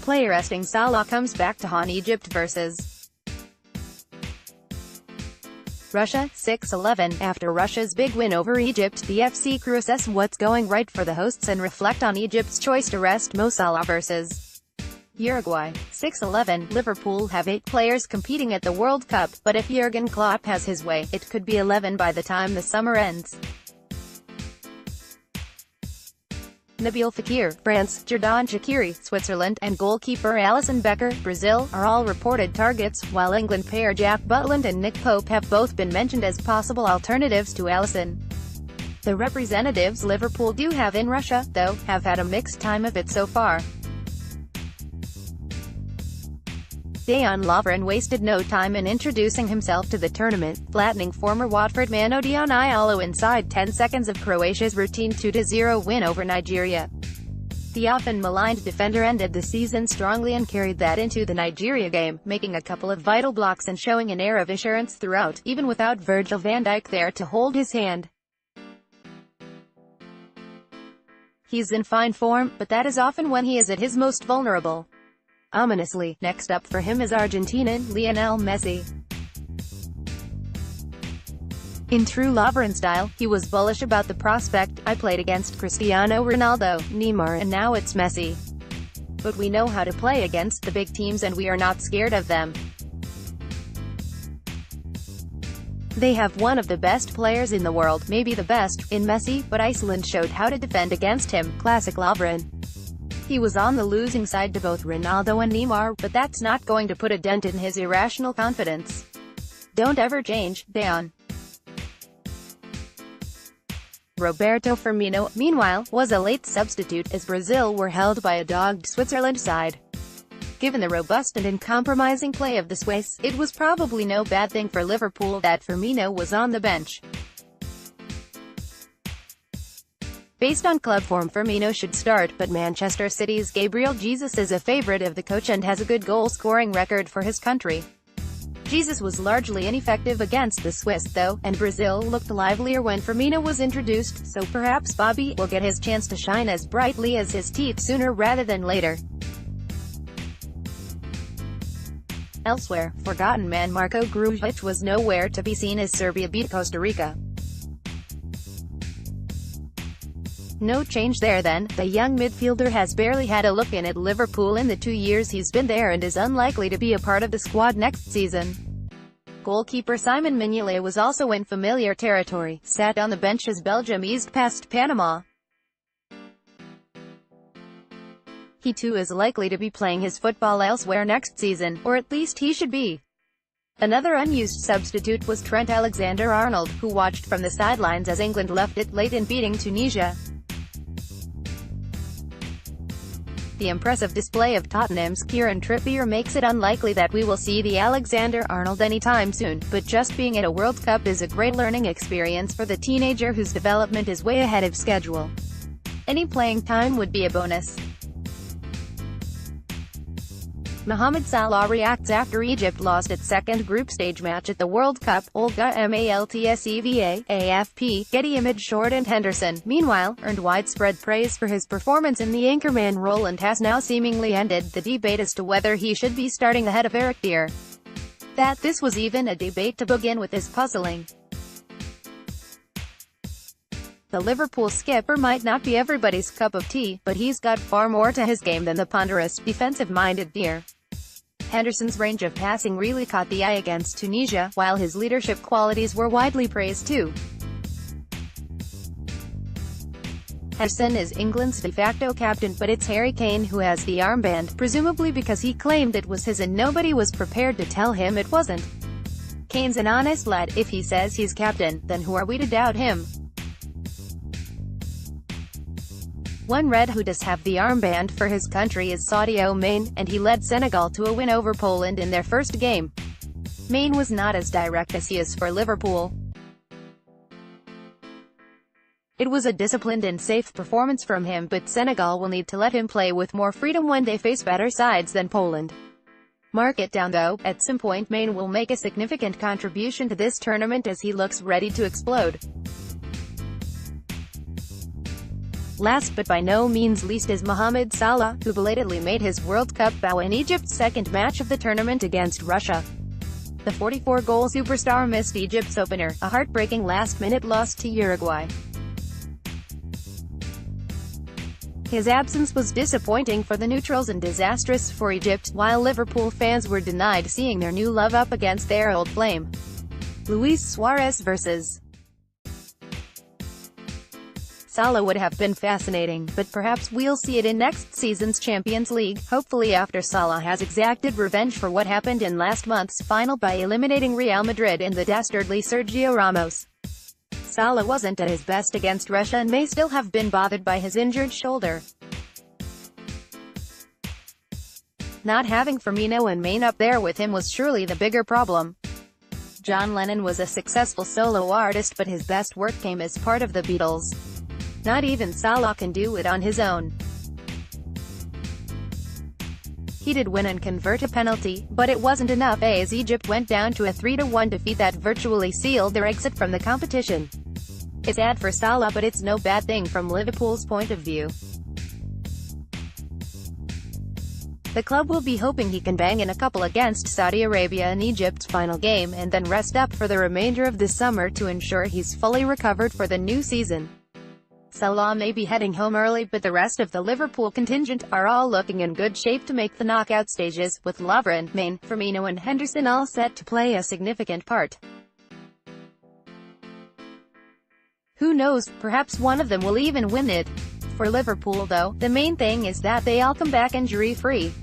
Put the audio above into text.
playResting Salah comes back to haunt Egypt vs. Russia, 6-11. After Russia's big win over Egypt, the FC crew assess what's going right for the hosts and reflect on Egypt's choice to rest Mo Salah vs. Uruguay, 6-11. Liverpool have 8 players competing at the World Cup, but if Jurgen Klopp has his way, it could be 11 by the time the summer ends. Nabil Fekir, France, Xherdan Shaqiri, Switzerland, and goalkeeper Alisson Becker, Brazil, are all reported targets, while England pair Jack Butland and Nick Pope have both been mentioned as possible alternatives to Alisson. The representatives Liverpool do have in Russia, though, have had a mixed time of it so far. Dejan Lovren wasted no time in introducing himself to the tournament, flattening former Watford man Odion Ighalo inside 10 seconds of Croatia's routine 2-0 win over Nigeria. The often maligned defender ended the season strongly and carried that into the Nigeria game, making a couple of vital blocks and showing an air of assurance throughout, even without Virgil van Dijk there to hold his hand. He's in fine form, but that is often when he is at his most vulnerable. Ominously, next up for him is Argentinian Lionel Messi. In true Lovren style, he was bullish about the prospect. "I played against Cristiano Ronaldo, Neymar, and now it's Messi. But we know how to play against the big teams and we are not scared of them. They have one of the best players in the world, maybe the best, in Messi, but Iceland showed how to defend against him." Classic Lovren. He was on the losing side to both Ronaldo and Neymar, but that's not going to put a dent in his irrational confidence. Don't ever change, Dejan. Roberto Firmino, meanwhile, was a late substitute, as Brazil were held by a dogged Switzerland side. Given the robust and uncompromising play of the Swiss, it was probably no bad thing for Liverpool that Firmino was on the bench. Based on club form, Firmino should start, but Manchester City's Gabriel Jesus is a favourite of the coach and has a good goal-scoring record for his country. Jesus was largely ineffective against the Swiss, though, and Brazil looked livelier when Firmino was introduced, so perhaps Bobby will get his chance to shine as brightly as his teeth sooner rather than later. Elsewhere, forgotten man Marko Grujic was nowhere to be seen as Serbia beat Costa Rica. No change there then. The young midfielder has barely had a look in at Liverpool in the 2 years he's been there and is unlikely to be a part of the squad next season. Goalkeeper Simon Mignolet was also in familiar territory, sat on the bench as Belgium eased past Panama. He too is likely to be playing his football elsewhere next season, or at least he should be. Another unused substitute was Trent Alexander-Arnold, who watched from the sidelines as England left it late in beating Tunisia. The impressive display of Tottenham's Kieran Trippier makes it unlikely that we will see the Alexander-Arnold anytime soon, but just being at a World Cup is a great learning experience for the teenager whose development is way ahead of schedule. Any playing time would be a bonus. Mohamed Salah reacts after Egypt lost its second group stage match at the World Cup. Olga Maltseva, AFP, Getty Image. Jordan Henderson, meanwhile, earned widespread praise for his performance in the anchorman role and has now seemingly ended the debate as to whether he should be starting ahead of Eric Dier. That this was even a debate to begin with is puzzling. The Liverpool skipper might not be everybody's cup of tea, but he's got far more to his game than the ponderous, defensive-minded Dier. Henderson's range of passing really caught the eye against Tunisia, while his leadership qualities were widely praised too. Henderson is England's de facto captain, but it's Harry Kane who has the armband, presumably because he claimed it was his and nobody was prepared to tell him it wasn't. Kane's an honest lad. If he says he's captain, then who are we to doubt him? One Red who does have the armband for his country is Sadio Mane, and he led Senegal to a win over Poland in their first game. Mane was not as direct as he is for Liverpool. It was a disciplined and safe performance from him, but Senegal will need to let him play with more freedom when they face better sides than Poland. Mark it down though, at some point Mane will make a significant contribution to this tournament as he looks ready to explode. Last but by no means least is Mohamed Salah, who belatedly made his World Cup bow in Egypt's second match of the tournament against Russia. The 44-goal superstar missed Egypt's opener, a heartbreaking last-minute loss to Uruguay. His absence was disappointing for the neutrals and disastrous for Egypt, while Liverpool fans were denied seeing their new love up against their old flame. Luis Suarez vs. Salah would have been fascinating, but perhaps we'll see it in next season's Champions League, hopefully after Salah has exacted revenge for what happened in last month's final by eliminating Real Madrid and the dastardly Sergio Ramos. Salah wasn't at his best against Russia and may still have been bothered by his injured shoulder. Not having Firmino and Mane up there with him was surely the bigger problem. John Lennon was a successful solo artist, but his best work came as part of the Beatles. Not even Salah can do it on his own. He did win and convert a penalty, but it wasn't enough as Egypt went down to a 3-1 defeat that virtually sealed their exit from the competition. It's sad for Salah, but it's no bad thing from Liverpool's point of view. The club will be hoping he can bang in a couple against Saudi Arabia in Egypt's final game and then rest up for the remainder of the summer to ensure he's fully recovered for the new season. Salah may be heading home early, but the rest of the Liverpool contingent are all looking in good shape to make the knockout stages, with Lovren, Mane, Firmino and Henderson all set to play a significant part. Who knows, perhaps one of them will even win it. For Liverpool though, the main thing is that they all come back injury-free.